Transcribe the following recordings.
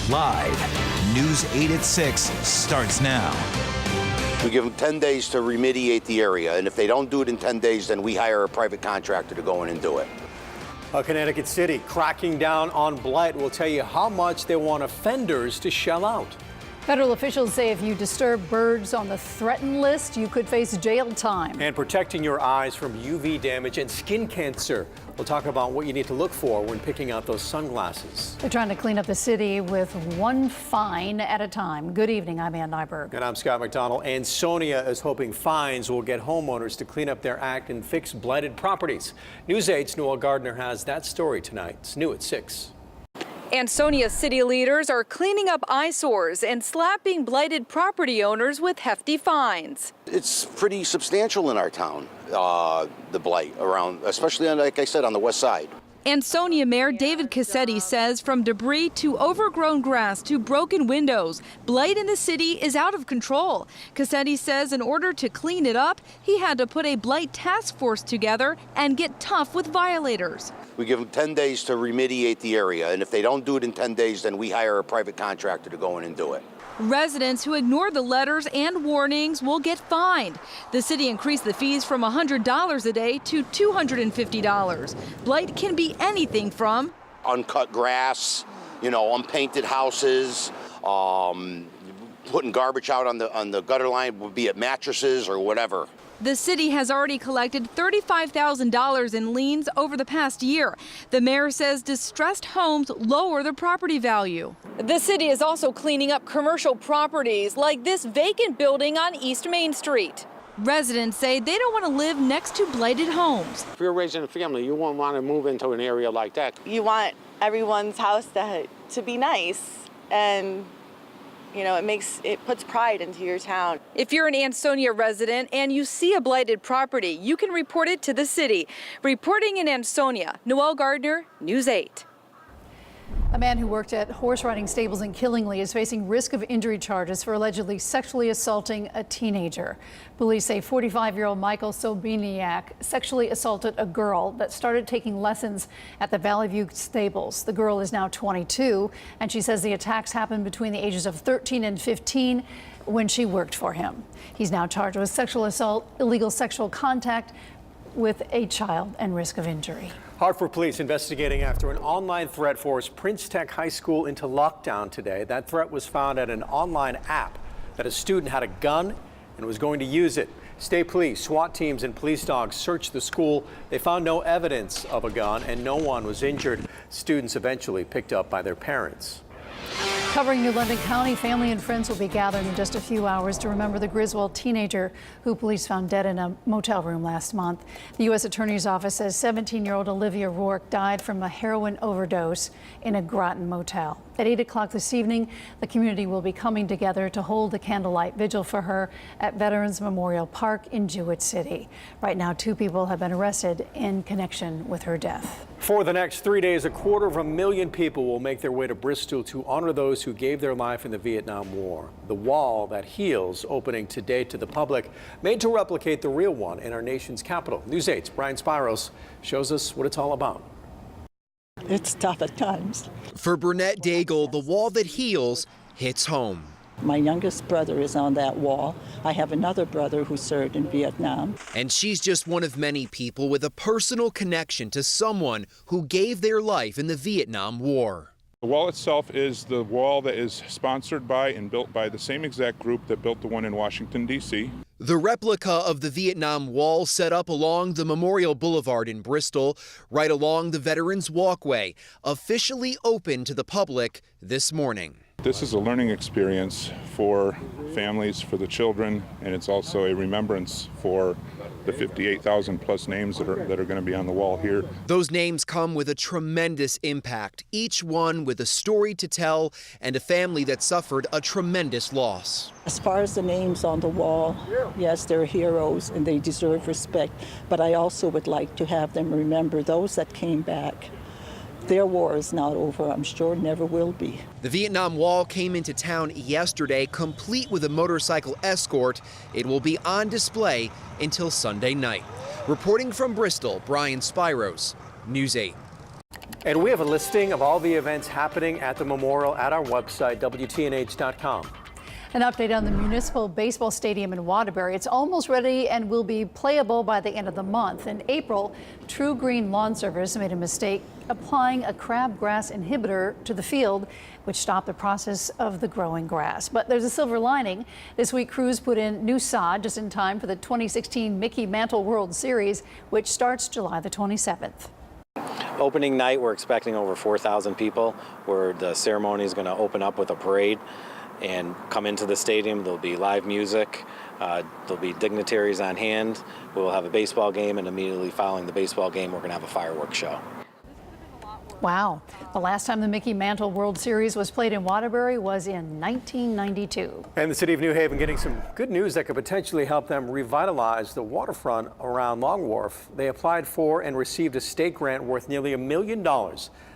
Live, News 8 at 6 starts now. We give them 10 days to remediate the area, and if they don't do it in 10 days, then we hire a private contractor to go in and do it. Connecticut City cracking down on blight. Will tell you how much they want offenders to shell out. Federal officials say if you disturb birds on the threatened list, you could face jail time. And protecting your eyes from UV damage and skin cancer. We'll talk about what you need to look for when picking out those sunglasses. They're trying to clean up the city with one fine at a time. Good evening, I'm Ann Nyberg. And I'm Scott McDonald. And Sonia is hoping fines will get homeowners to clean up their act and fix blighted properties. News 8's Noel Gardner has that story tonight. It's new at 6. Ansonia city leaders are cleaning up eyesores and slapping blighted property owners with hefty fines. It's pretty substantial in our town, the blight around, especially on, like I said, on the west side. Ansonia Mayor David Cassetti says from debris to overgrown grass to broken windows, blight in the city is out of control. Cassetti says in order to clean it up, he had to put a blight task force together and get tough with violators. We give them 10 days to remediate the area, and if they don't do it in 10 days, then we hire a private contractor to go in and do it. Residents who ignore the letters and warnings will get fined. The city increased the fees from $100 a day to $250. Blight can be anything from uncut grass, unpainted houses, putting garbage out on the gutter line, be it mattresses or whatever. The city has already collected $35,000 in liens over the past year. The mayor says distressed homes lower the property value. The city is also cleaning up commercial properties like this vacant building on East Main Street. Residents say they don't want to live next to blighted homes. If you're raising a family, you won't want to move into an area like that. You want everyone's house to be nice, and it puts pride into your town. If you're an Ansonia resident and you see a blighted property, you can report it to the city. Reporting in Ansonia, Noel Gardner, News 8. A man who worked at horse riding stables in Killingly is facing risk of injury charges for allegedly sexually assaulting a teenager. Police say 45-year-old Michael Sobiniak sexually assaulted a girl that started taking lessons at the Valley View stables. The girl is now 22, and she says the attacks happened between the ages of 13 and 15 when she worked for him. He's now charged with sexual assault, illegal sexual contact with a child, and risk of injury. Hartford police investigating after an online threat forced Prince Tech High School into lockdown today. That threat was found at an online app that a student had a gun and was going to use it. State police, SWAT teams, and police dogs searched the school. They found no evidence of a gun and no one was injured. Students eventually picked up by their parents. Covering New London County, family and friends will be gathered in just a few hours to remember the Griswold teenager who police found dead in a motel room last month. The U.S. Attorney's Office says 17-year-old Olivia Rourke died from a heroin overdose in a Groton motel. At 8 o'clock this evening, the community will be coming together to hold a candlelight vigil for her at Veterans Memorial Park in Jewett City. Right now, 2 people have been arrested in connection with her death. For the next 3 days, 250,000 people will make their way to Bristol to honor those who gave their life in the Vietnam War. The wall that heals opening today to the public, made to replicate the real one in our nation's capital. News 8's Brian Spiros shows us what it's all about. It's tough at times. For Burnett Daigle, the wall that heals hits home. My youngest brother is on that wall. I have another brother who served in Vietnam. And she's just one of many people with a personal connection to someone who gave their life in the Vietnam War. The wall itself is the wall that is sponsored by and built by the same exact group that built the one in Washington, D.C. The replica of the Vietnam Wall set up along the Memorial Boulevard in Bristol, right along the Veterans Walkway, officially open to the public this morning. This is a learning experience for families, for the children, and it's also a remembrance for the 58,000 plus names that are going to be on the wall here. Those names come with a tremendous impact, each one with a story to tell and a family that suffered a tremendous loss. As far as the names on the wall, yes, they're heroes and they deserve respect, but I also would like to have them remember those that came back. Their war is not over, I'm sure never will be. The Vietnam Wall came into town yesterday, complete with a motorcycle escort. It will be on display until Sunday night. Reporting from Bristol, Brian Spiros, News 8. And we have a listing of all the events happening at the memorial at our website, WTNH.com. An update on the municipal baseball stadium in Waterbury. It's almost ready and will be playable by the end of the month. In April, True Green Lawn Service made a mistake applying a crabgrass inhibitor to the field, which stopped the process of the growing grass. But there's a silver lining. This week, crews put in new sod just in time for the 2016 Mickey Mantle World Series, which starts July the 27th. Opening night, we're expecting over 4,000 people, where the ceremony is going to open up with a parade and come into the stadium. There'll be live music, there'll be dignitaries on hand. We'll have a baseball game, and immediately following the baseball game, we're going to have a fireworks show. Wow. The last time the Mickey Mantle World Series was played in Waterbury was in 1992. And the city of New Haven getting some good news that could potentially help them revitalize the waterfront around Long Wharf. They applied for and received a state grant worth nearly $1 million.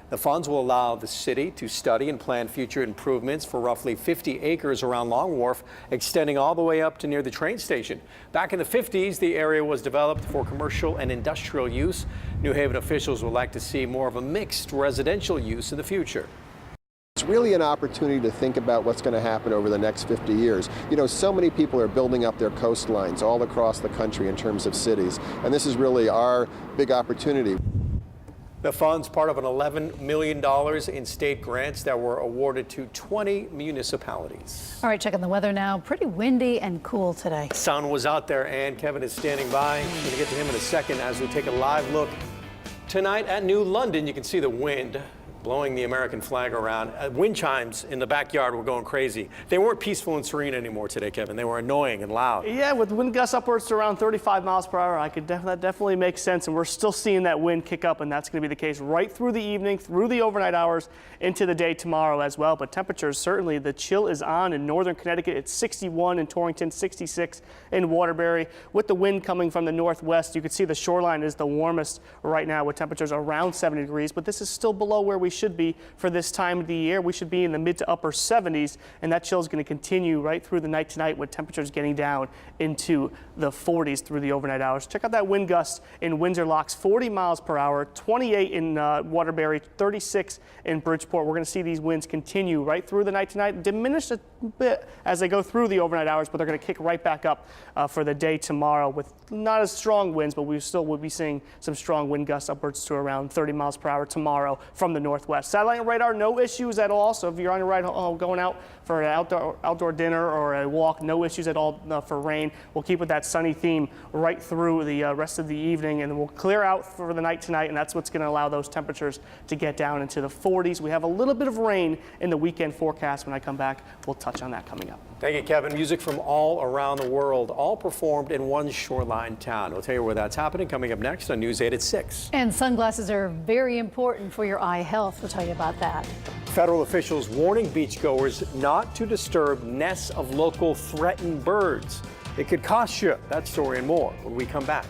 The funds will allow the city to study and plan future improvements for roughly 50 acres around Long Wharf, extending all the way up to near the train station. Back in the 50s, the area was developed for commercial and industrial use. New Haven officials would like to see more of a mixed residential use in the future. It's really an opportunity to think about what's going to happen over the next 50 years. You know, so many people are building up their coastlines all across the country in terms of cities, and this is really our big opportunity. The funds, part of an $11 million in state grants that were awarded to 20 municipalities. All right, checking the weather now. Pretty windy and cool today. Sun was out there, and Kevin is standing by. I'm going to get to him in a second as we take a live look. Tonight at New London, you can see the wind blowing the American flag around. Wind chimes in the backyard were going crazy. They weren't peaceful and serene anymore today, Kevin. They were annoying and loud. Yeah, with wind gusts upwards to around 35 miles per hour, that definitely makes sense. And we're still seeing that wind kick up, and that's going to be the case right through the evening, through the overnight hours, into the day tomorrow as well. But temperatures, certainly the chill is on in northern Connecticut. It's 61 in Torrington, 66 in Waterbury. With the wind coming from the northwest, you can see the shoreline is the warmest right now with temperatures around 70 degrees. But this is still below where we should be for this time of the year. We should be in the mid to upper 70s, and that chill is going to continue right through the night tonight with temperatures getting down into the 40s through the overnight hours. Check out that wind gust in Windsor Locks, 40 miles per hour, 28 in Waterbury, 36 in Bridgeport. We're going to see these winds continue right through the night tonight, diminish a bit as they go through the overnight hours, but they're going to kick right back up for the day tomorrow with not as strong winds, but we still will be seeing some strong wind gusts upwards to around 30 miles per hour tomorrow from the northwest. Satellite radar, no issues at all. So if you're on your ride going out for an outdoor dinner or a walk, no issues at all for rain. We'll keep with that sunny theme right through the rest of the evening, and we'll clear out for the night tonight, and that's what's going to allow those temperatures to get down into the 40s. We have a little bit of rain in the weekend forecast. When I come back, we'll touch on that coming up. Thank you, Kevin. Music from all around the world, all performed in one shoreline town. We'll tell you where that's happening coming up next on News 8 at 6. And sunglasses are very important for your eye health. We'll tell you about that. Federal officials warning beachgoers not to disturb nests of local threatened birds. It could cost you. That story and more when we come back.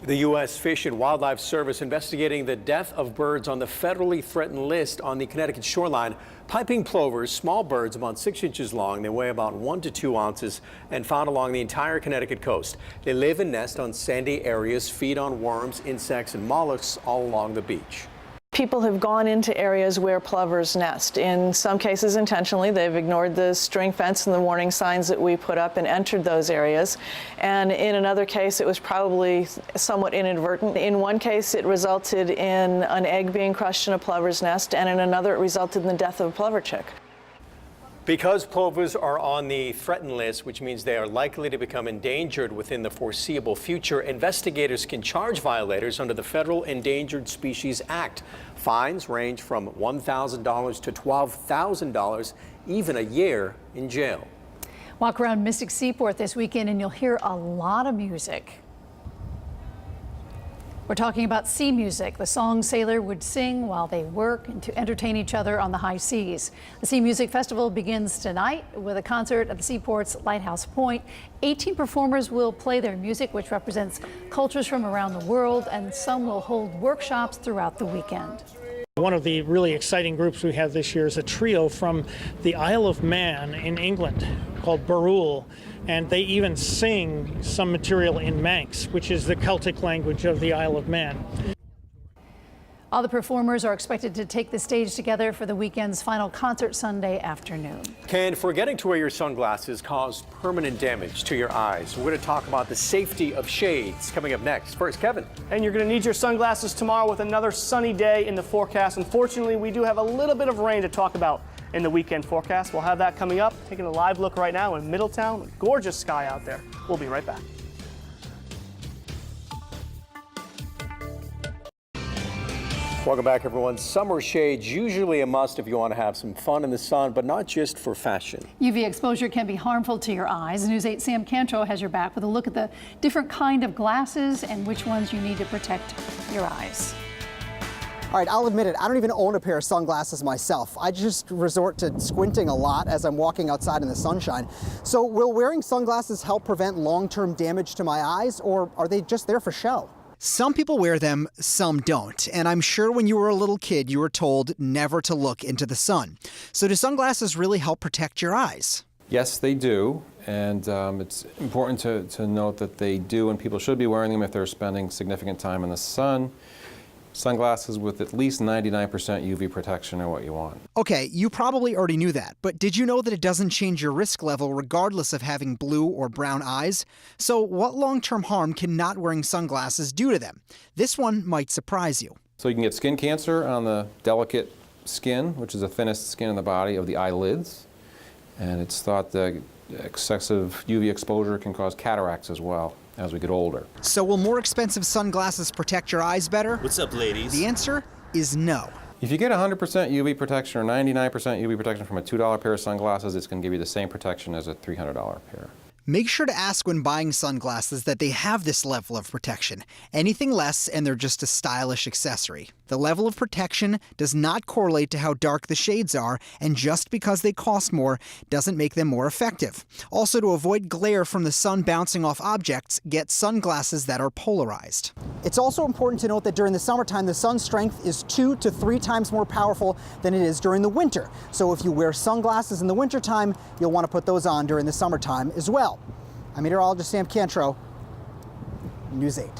The U.S. Fish and Wildlife Service investigating the death of birds on the federally threatened list on the Connecticut shoreline. Piping plovers, small birds about 6 inches long. They weigh about 1 to 2 ounces and found along the entire Connecticut coast. They live and nest on sandy areas, feed on worms, insects, and mollusks all along the beach. People have gone into areas where plovers nest. In some cases intentionally, they've ignored the string fence and the warning signs that we put up and entered those areas. And in another case, it was probably somewhat inadvertent. In one case, it resulted in an egg being crushed in a plover's nest, and in another, it resulted in the death of a plover chick. Because plovers are on the threatened list, which means they are likely to become endangered within the foreseeable future, investigators can charge violators under the Federal Endangered Species Act. Fines range from $1,000 to $12,000, even a year in jail. Walk around Mystic Seaport this weekend and you'll hear a lot of music. We're talking about sea music, the song sailors would sing while they work and to entertain each other on the high seas. The Sea Music Festival begins tonight with a concert at the Seaport's Lighthouse Point. 18 performers will play their music, which represents cultures from around the world, and some will hold workshops throughout the weekend. One of the really exciting groups we have this year is a trio from the Isle of Man in England called barul, and they even sing some material in Manx, which is the Celtic language of the Isle of Man. All the performers are expected to take the stage together for the weekend's final concert Sunday afternoon. Can forgetting to wear your sunglasses cause permanent damage to your eyes? We're going to talk about the safety of shades coming up next. First, Kevin. And you're going to need your sunglasses tomorrow with another sunny day in the forecast. Unfortunately, we do have a little bit of rain to talk about in the weekend forecast. We'll have that coming up. Taking a live look right now in Middletown. Gorgeous sky out there. We'll be right back. Welcome back, everyone. Summer shades usually a must if you want to have some fun in the sun, but not just for fashion. UV exposure can be harmful to your eyes. News 8's Sam Cantrell has your back with a look at the different kind of glasses and which ones you need to protect your eyes. All right, I'll admit it, I don't even own a pair of sunglasses myself. I just resort to squinting a lot as I'm walking outside in the sunshine. So will wearing sunglasses help prevent long-term damage to my eyes, or are they just there for show? Some people wear them, some don't. And I'm sure when you were a little kid, you were told never to look into the sun. So do sunglasses really help protect your eyes? Yes, they do. And it's important to note that they do, and people should be wearing them if they're spending significant time in the sun. Sunglasses with at least 99% UV protection are what you want. Okay, you probably already knew that, but did you know that it doesn't change your risk level regardless of having blue or brown eyes? So what long-term harm can not wearing sunglasses do to them? This one might surprise you. So you can get skin cancer on the delicate skin, which is the thinnest skin in the body of the eyelids. And it's thought that excessive UV exposure can cause cataracts as well as we get older. So will more expensive sunglasses protect your eyes better? What's up, ladies? The answer is no. If you get 100% UV protection or 99% UV protection from a $2 pair of sunglasses, it's going to give you the same protection as a $300 pair. Make sure to ask when buying sunglasses that they have this level of protection. Anything less and they're just a stylish accessory. The level of protection does not correlate to how dark the shades are, and just because they cost more doesn't make them more effective. Also, to avoid glare from the sun bouncing off objects, get sunglasses that are polarized. It's also important to note that during the summertime, the sun's strength is 2 to 3 times more powerful than it is during the winter. So if you wear sunglasses in the wintertime, you'll want to put those on during the summertime as well. I'm meteorologist Sam Cantrell, News 8.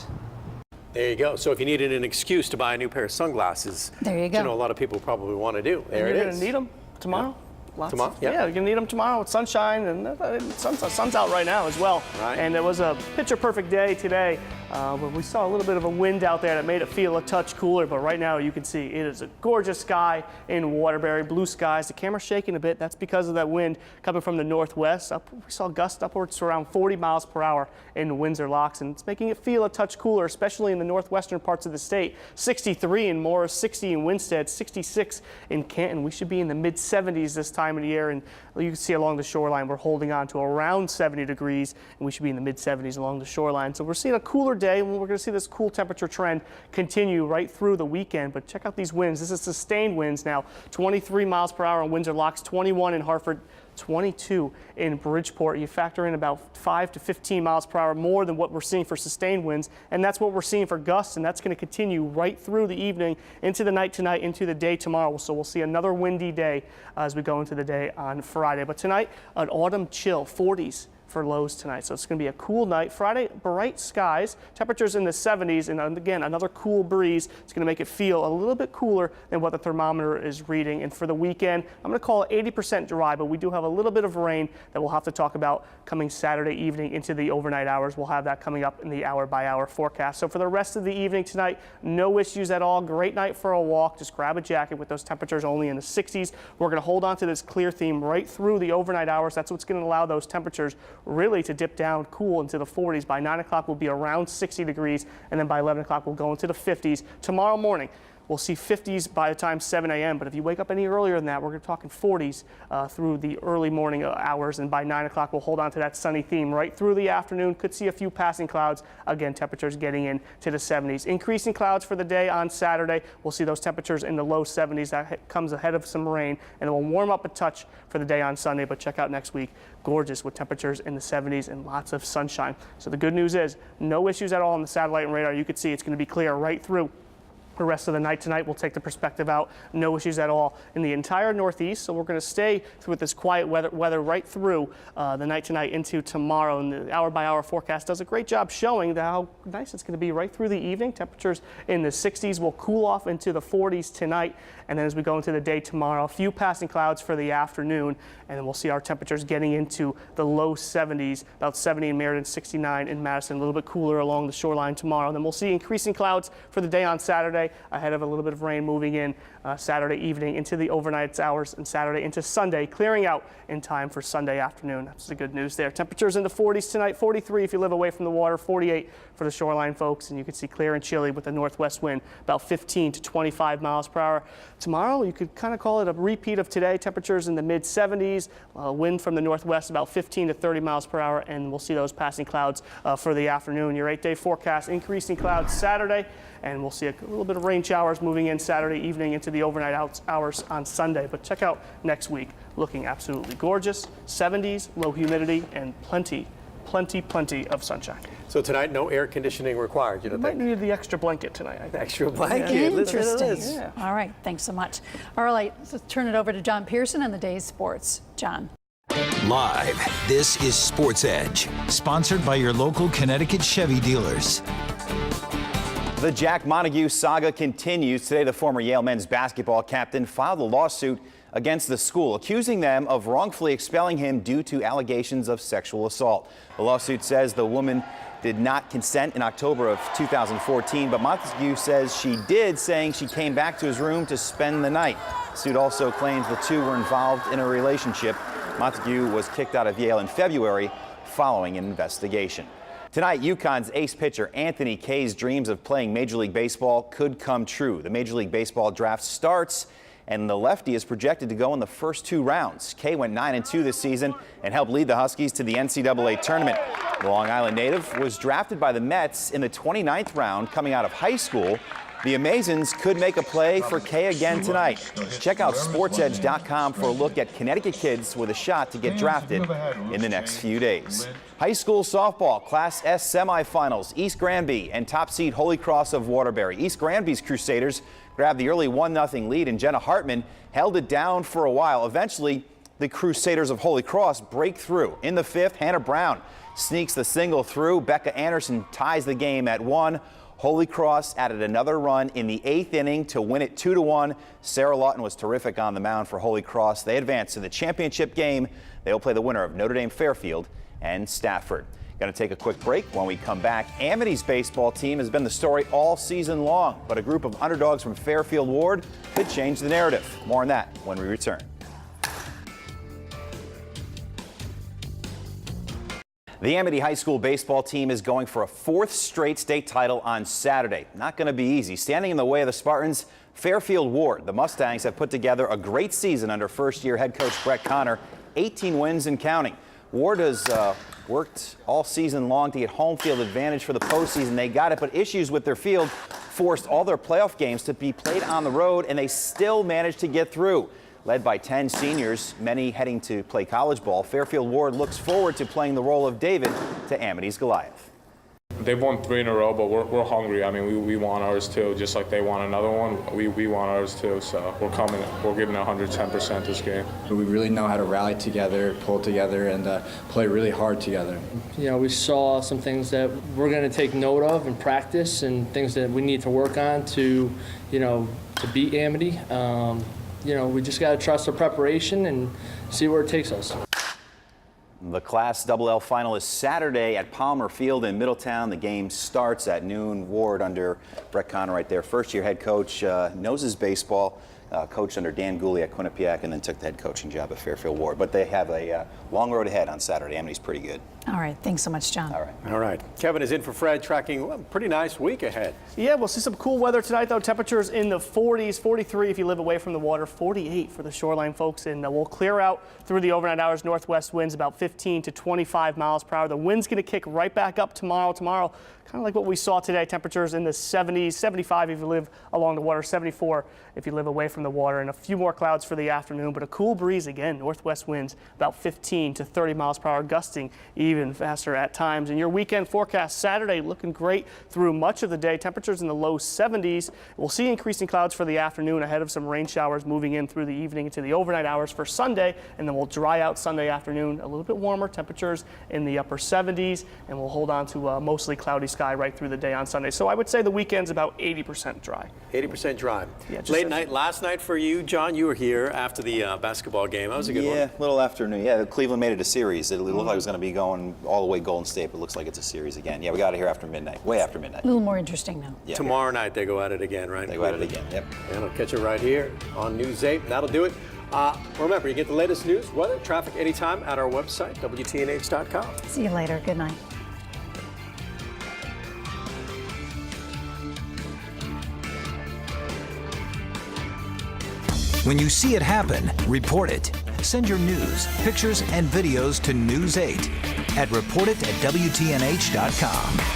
There you go. So if you needed an excuse to buy a new pair of sunglasses, there you go. You know, a lot of people probably want to do. There and it is. You're going to need them tomorrow. Yeah. Tomorrow? Yeah, you're going to need them tomorrow with sunshine, and sun's out right now as well. Right. And it was a picture-perfect day today, but we saw a little bit of a wind out there that made it feel a touch cooler, but right now you can see it is a gorgeous sky in Waterbury, blue skies. The camera's shaking a bit. That's because of that wind coming from the northwest. We saw gusts upwards to around 40 miles per hour in Windsor Locks, and it's making it feel a touch cooler, especially in the northwestern parts of the state. 63 in Morris, 60 in Winstead, 66 in Canton. We should be in the mid-70s this time of the year, and you can see along the shoreline we're holding on to around 70 degrees, and we should be in the mid-70s along the shoreline. So we're seeing a cooler day, and we're going to see this cool temperature trend continue right through the weekend. But check out these winds. This is sustained winds now. 23 miles per hour in Windsor Locks, 21 in Hartford, 22 in Bridgeport. You factor in about 5 to 15 miles per hour more than what we're seeing for sustained winds, and that's what we're seeing for gusts, and that's going to continue right through the evening, into the night tonight, into the day tomorrow. So we'll see another windy day as we go into the day on Friday. But tonight, an autumn chill, 40s for lows tonight. So it's going to be a cool night. Friday, bright skies, temperatures in the 70s, and again, another cool breeze. It's going to make it feel a little bit cooler than what the thermometer is reading. And for the weekend, I'm going to call it 80% dry, but we do have a little bit of rain that we'll have to talk about coming Saturday evening into the overnight hours. We'll have that coming up in the hour-by-hour forecast. So for the rest of the evening tonight, no issues at all. Great night for a walk. Just grab a jacket with those temperatures only in the 60s. We're going to hold on to this clear theme right through the overnight hours. That's what's going to allow those temperatures really to dip down cool into the 40s. By 9 o'clock, we'll be around 60 degrees, and then by 11 o'clock, we'll go into the 50s. Tomorrow morning, we'll see 50s by the time 7 a.m., but if you wake up any earlier than that, we're talking 40s through the early morning hours, and by 9 o'clock, we'll hold on to that sunny theme right through the afternoon. Could see a few passing clouds. Again, temperatures getting into the 70s. Increasing clouds for the day on Saturday. We'll see those temperatures in the low 70s. That comes ahead of some rain, and it will warm up a touch for the day on Sunday, but check out next week. Gorgeous with temperatures in the 70s and lots of sunshine. So the good news is no issues at all on the satellite and radar. You can see it's going to be clear right through The rest of the night tonight, we'll take the perspective out. No issues at all in the entire Northeast. So we're going to stay with this quiet weather right through the night tonight into tomorrow. And the hour-by-hour forecast does a great job showing how nice it's going to be right through the evening. Temperatures in the 60s will cool off into the 40s tonight. And then as we go into the day tomorrow, a few passing clouds for the afternoon. And then we'll see our temperatures getting into the low 70s, about 70 in Meriden, 69 in Madison, a little bit cooler along the shoreline tomorrow. And then we'll see increasing clouds for the day on Saturday, ahead of a little bit of rain moving in Saturday evening into the overnight hours and Saturday into Sunday, clearing out in time for Sunday afternoon. That's the good news there. Temperatures in the 40s tonight, 43 if you live away from the water, 48 for the shoreline folks, and you can see clear and chilly with a northwest wind about 15 to 25 miles per hour. Tomorrow, you could kind of call it a repeat of today. Temperatures in the mid 70s, wind from the northwest about 15 to 30 miles per hour, and we'll see those passing clouds for the afternoon. Your 8-day forecast, increasing clouds Saturday, and we'll see a little bit of rain showers moving in Saturday evening into the overnight hours on Sunday. But check out next week, looking absolutely gorgeous, 70s, low humidity, and plenty of sunshine. So tonight, no air conditioning required, you don't think? Might need the extra blanket tonight, I think. Extra blanket. Yeah. Interesting. Yeah. All right, thanks so much. All right, let's turn it over to John Pearson and the day's sports. John. Live, this is Sports Edge, sponsored by your local Connecticut Chevy dealers. The Jack Montague saga continues. Today, the former Yale men's basketball captain filed a lawsuit against the school, accusing them of wrongfully expelling him due to allegations of sexual assault. The lawsuit says the woman did not consent in October of 2014, but Montague says she did, saying she came back to his room to spend the night. The suit also claims the two were involved in a relationship. Montague was kicked out of Yale in February following an investigation. Tonight, UConn's ace pitcher Anthony Kay's dreams of playing Major League Baseball could come true. The Major League Baseball draft starts, and the lefty is projected to go in the first 2 rounds. Kay went 9-2 this season and helped lead the Huskies to the NCAA tournament. The Long Island native was drafted by the Mets in the 29th round coming out of high school. The Amazons could make a play for Kay again tonight. Check out sportsedge.com for a look at Connecticut kids with a shot to get drafted in the next few days. High school softball, Class S semifinals, East Granby and top seed Holy Cross of Waterbury. East Granby's Crusaders grabbed the early 1-0 lead, and Jenna Hartman held it down for a while. Eventually, the Crusaders of Holy Cross break through. In the 5th, Hannah Brown sneaks the single through. Becca Anderson ties the game at 1. Holy Cross added another run in the 8th inning to win it 2-1. Sarah Lawton was terrific on the mound for Holy Cross. They advance to the championship game. They will play the winner of Notre Dame Fairfield and Stafford. Going to take a quick break. When we come back, Amity's baseball team has been the story all season long, but a group of underdogs from Fairfield Ward could change the narrative. More on that when we return. The Amity High School baseball team is going for a 4th straight state title on Saturday. Not going to be easy. Standing in the way of the Spartans, Fairfield Ward. The Mustangs have put together a great season under first-year head coach Brett Connor, 18 wins and counting. Ward has worked all season long to get home field advantage for the postseason. They got it, but issues with their field forced all their playoff games to be played on the road, and they still managed to get through. Led by 10 seniors, many heading to play college ball, Fairfield Ward looks forward to playing the role of David to Amity's Goliath. They've won 3 in a row, but we're hungry. I mean, we want ours too, just like they want another one. We want ours too, so we're coming. We're giving 110% this game. We really know how to rally together, pull together, and play really hard together. You know, we saw some things that we're going to take note of and practice, and things that we need to work on to, to beat Amity. You know, we just got to trust our preparation and see where it takes us. The Class LL final is Saturday at Palmer Field in Middletown. The game starts at noon. Ward under Brett Connor right there. First-year head coach, knows his baseball. Coached under Dan Gooley at Quinnipiac and then took the head coaching job at Fairfield Ward. But they have a long road ahead on Saturday. Amity's pretty good. All right, thanks so much, John. All right. Kevin is in for Fred, tracking a pretty nice week ahead. Yeah, we'll see some cool weather tonight, though. Temperatures in the 40s, 43 if you live away from the water, 48 for the shoreline folks. And we'll clear out through the overnight hours. Northwest winds about 15 to 25 miles per hour. The wind's going to kick right back up tomorrow. Tomorrow, kind of like what we saw today. Temperatures in the 70s, 75 if you live along the water, 74 if you live away from from the water, and a few more clouds for the afternoon, but a cool breeze again. Northwest winds about 15 to 30 miles per hour, gusting even faster at times. And your weekend forecast Saturday looking great through much of the day. Temperatures in the low 70s. We'll see increasing clouds for the afternoon ahead of some rain showers moving in through the evening into the overnight hours for Sunday, and then we'll dry out Sunday afternoon. A little bit warmer temperatures in the upper 70s, and we'll hold on to a mostly cloudy sky right through the day on Sunday. So I would say the weekend's about 80% dry. 80% dry. Yeah, late night last night for you, John. You were here after the basketball game. That was a good one. Yeah, little afternoon. Yeah, Cleveland made it a series. It looked like it was going to be going all the way Golden State, but it looks like it's a series again. Yeah, we got it here after midnight, way after midnight. A little more interesting now. Yeah. Tomorrow night they go at it again, right? They go at it again, yep. And I'll catch it right here on News 8. That'll do it. Remember, you get the latest news, weather, traffic anytime at our website, WTNH.com. See you later. Good night. When you see it happen, report it. Send your news, pictures, and videos to News 8 at reportit@WTNH.com.